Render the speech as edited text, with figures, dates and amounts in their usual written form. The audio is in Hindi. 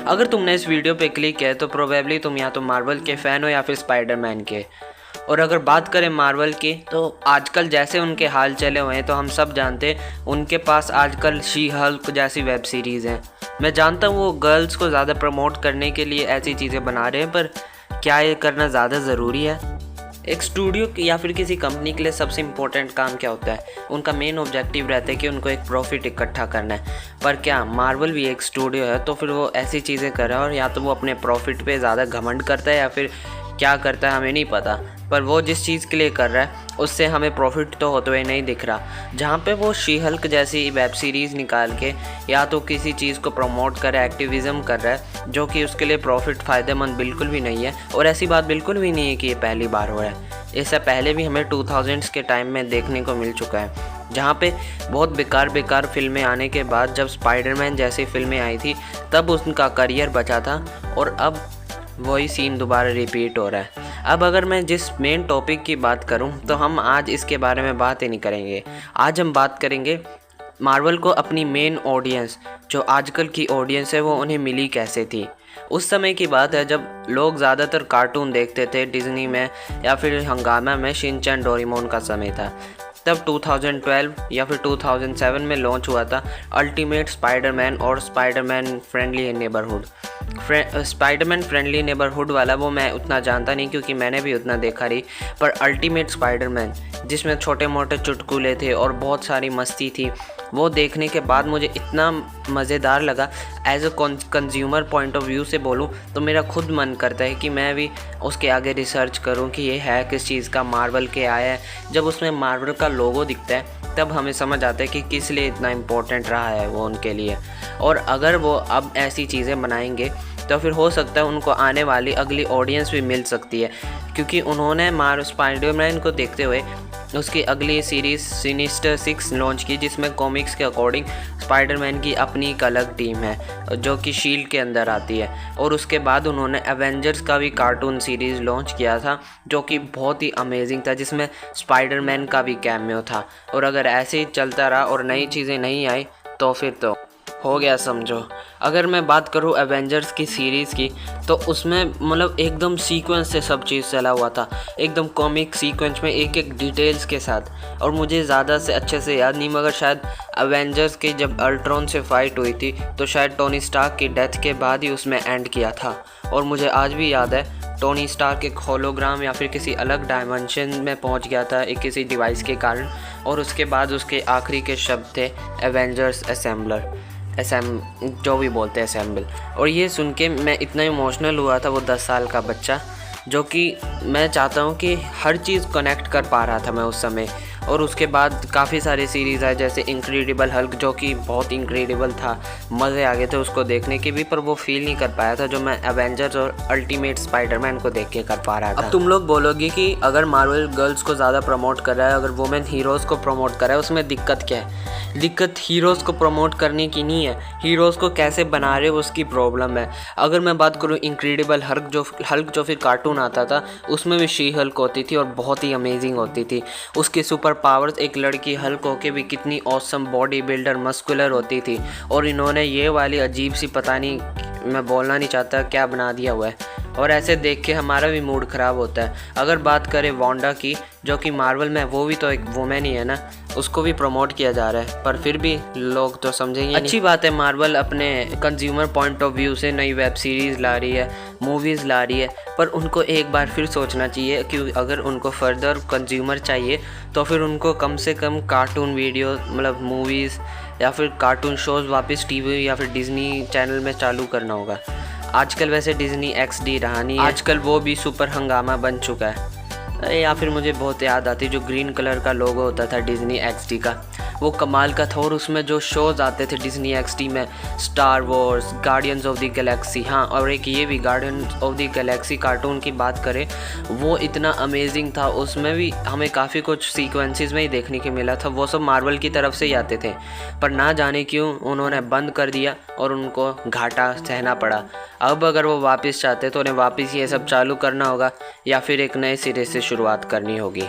अगर तुमने इस वीडियो पे क्लिक किया है तो प्रोबेबली तुम या तो मार्वल के फ़ैन हो या फिर स्पाइडरमैन के। और अगर बात करें मार्वल की तो आजकल जैसे उनके हाल चले हुए हैं तो हम सब जानते हैं उनके पास आजकल शी हल्क जैसी वेब सीरीज़ हैं। मैं जानता हूँ वो गर्ल्स को ज़्यादा प्रमोट करने के लिए ऐसी चीज़ें बना रहे हैं, पर क्या ये करना ज़्यादा ज़रूरी है? एक स्टूडियो या फिर किसी कंपनी के लिए सबसे इम्पोर्टेंट काम क्या होता है? उनका मेन ऑब्जेक्टिव रहता है कि उनको एक प्रॉफिट इकट्ठा करना है। पर क्या मार्वल भी एक स्टूडियो है? तो फिर वो ऐसी चीज़ें कर रहा है और या तो वो अपने प्रॉफिट पे ज़्यादा घमंड करता है या फिर क्या करता है हमें नहीं पता, पर वो जिस चीज़ के लिए कर रहा है उससे हमें प्रॉफिट तो होते हुए नहीं दिख रहा। जहाँ पे वो शी हल्क जैसी वेब सीरीज़ निकाल के या तो किसी चीज़ को प्रमोट कर रहा है, एक्टिविज़म कर रहा है, जो कि उसके लिए प्रॉफिट फ़ायदेमंद बिल्कुल भी नहीं है। और ऐसी बात बिल्कुल भी नहीं है कि ये पहली बार हो रहा है। इससे पहले भी हमें 2000s के टाइम में देखने को मिल चुका है, जहाँ पे बहुत बेकार फिल्में आने के बाद जब स्पाइडरमैन जैसी फिल्में आई थी तब उनका करियर बचा था और अब वही सीन दोबारा रिपीट हो रहा है। अब अगर मैं जिस मेन टॉपिक की बात करूं तो हम आज इसके बारे में बात ही नहीं करेंगे। आज हम बात करेंगे मार्वल को अपनी मेन ऑडियंस, जो आजकल की ऑडियंस है, वो उन्हें मिली कैसे थी। उस समय की बात है जब लोग ज़्यादातर कार्टून देखते थे डिज्नी में या फिर हंगामा में शिनचैन डोरेमोन का समय था। तब 2012 या फिर 2007 में लॉन्च हुआ था अल्टीमेट स्पाइडरमैन और Spiderman friendly neighbourhood. Spiderman friendly neighbourhood वाला वो मैं उतना जानता नहीं क्योंकि मैंने भी उतना देखा नहीं, पर अल्टीमेट स्पाइडरमैन जिसमें छोटे मोटे चुटकुले थे और बहुत सारी मस्ती थी, वो देखने के बाद मुझे इतना मज़ेदार लगा। As a consumer point of view से बोलूँ तो मेरा खुद मन करता है कि मैं भी उसके आगे रिसर्च करूँ कि ये है किस चीज़ का, मार्वल के आया है। जब उसमें मार्वल का लोगो दिखता है तब हमें समझ आता है कि किस लिए इतना इम्पोर्टेंट रहा है वो उनके लिए। और अगर वो अब ऐसी चीज़ें बनाएंगे तो फिर हो सकता है उनको आने वाली अगली ऑडियंस भी मिल सकती है, क्योंकि उन्होंने स्पाइडरमैन को देखते हुए उसकी अगली सीरीज़ सिनिस्टर 6 लॉन्च की, जिसमें कॉमिक्स के अकॉर्डिंग स्पाइडरमैन की अपनी एक अलग टीम है जो कि शील्ड के अंदर आती है। और उसके बाद उन्होंने एवेंजर्स का भी कार्टून सीरीज़ लॉन्च किया था जो कि बहुत ही अमेजिंग था, जिसमें स्पाइडरमैन का भी कैमियो था। और अगर ऐसे ही चलता रहा और नई चीज़ें नहीं आई तो फिर तो हो गया समझो। अगर मैं बात करूँ एवेंजर्स की सीरीज़ की तो उसमें मतलब एकदम सीक्वेंस से सब चीज़ चला हुआ था, एकदम कॉमिक सीक्वेंस में एक एक डिटेल्स के साथ। और मुझे ज़्यादा से अच्छे से याद नहीं, मगर शायद एवेंजर्स की जब अल्ट्रॉन से फाइट हुई थी तो शायद टोनी स्टार्क की डेथ के बाद ही उसमें एंड किया था। और मुझे आज भी याद है टोनी स्टार्क एक होलोग्राम या फिर किसी अलग डायमेंशन में पहुंच गया था एक किसी डिवाइस के कारण, और उसके बाद उसके आखिरी के शब्द थे एवेंजर्स जो भी बोलते हैं असेंबल। और ये सुन के मैं इतना इमोशनल हुआ था, वो 10 साल का बच्चा, जो कि मैं चाहता हूँ कि हर चीज़ कनेक्ट कर पा रहा था मैं उस समय। और उसके बाद काफ़ी सारी सीरीज़ आए जैसे इनक्रेडिबल हल्क, जो कि बहुत इनक्रेडिबल था, मज़े आ गए थे उसको देखने के भी, पर वो फील नहीं कर पाया था जो मैं एवेंजर्स और अल्टीमेट स्पाइडरमैन को देख के कर पा रहा था। अब तुम लोग बोलोगे कि अगर मार्वल गर्ल्स को ज़्यादा प्रमोट कर रहा है, अगर वुमेन हीरोज़ को प्रमोट कर रहा है, उसमें दिक्कत क्या है? दिक्कत हीरोज़ को प्रमोट करने की नहीं है, हीरोज़ को कैसे बना रहे हो उसकी प्रॉब्लम है। अगर मैं बात करूँ इनक्रेडिबल हल्क जो फिर कार्टून आता था, उसमें भी शी हल्क होती थी और बहुत ही अमेजिंग होती थी। उसकी सुपर पावर्स एक लड़की हल्क होके भी कितनी ऑसम बॉडी बिल्डर मस्कुलर होती थी, और इन्होंने ये वाली अजीब सी, पता नहीं, मैं बोलना नहीं चाहता क्या बना दिया हुआ है, और ऐसे देख के हमारा भी मूड ख़राब होता है। अगर बात करें वांडा की, जो कि मार्वल में वो भी तो एक वुमेन ही है ना, उसको भी प्रमोट किया जा रहा है, पर फिर भी लोग तो समझेंगे। अच्छी बात है मार्वल अपने कंज्यूमर पॉइंट ऑफ व्यू से नई वेब सीरीज़ ला रही है, मूवीज़ ला रही है, पर उनको एक बार फिर सोचना चाहिए कि अगर उनको फर्दर कंज्यूमर चाहिए तो फिर उनको कम से कम कार्टून वीडियो, मतलब मूवीज़ या फिर कार्टून शोज़ वापस टीवी या फिर डिज्नी चैनल में चालू करना होगा। आजकल वैसे डिज्नी XD रहा नहीं है, आजकल वो भी सुपर हंगामा बन चुका है। या फिर मुझे बहुत याद आती जो ग्रीन कलर का लोगो होता था डिज्नी XD का, वो कमाल का था। और उसमें जो शोज़ आते थे डिज्नी XD में, star Wars, guardians of the Galaxy, हाँ, और एक ये भी guardians of the Galaxy cartoon की बात करें, वो इतना अमेजिंग था। उसमें भी हमें काफ़ी कुछ सीक्वेंसेस में ही देखने को मिला था, वो सब मार्वल की तरफ से ही आते थे, पर ना जाने क्यों उन्होंने बंद कर दिया और उनको घाटा सहना पड़ा। अब अगर वो वापस चाहते तो उन्हें वापस ये सब चालू करना होगा या फिर एक नए सिरे से शुरुआत करनी होगी।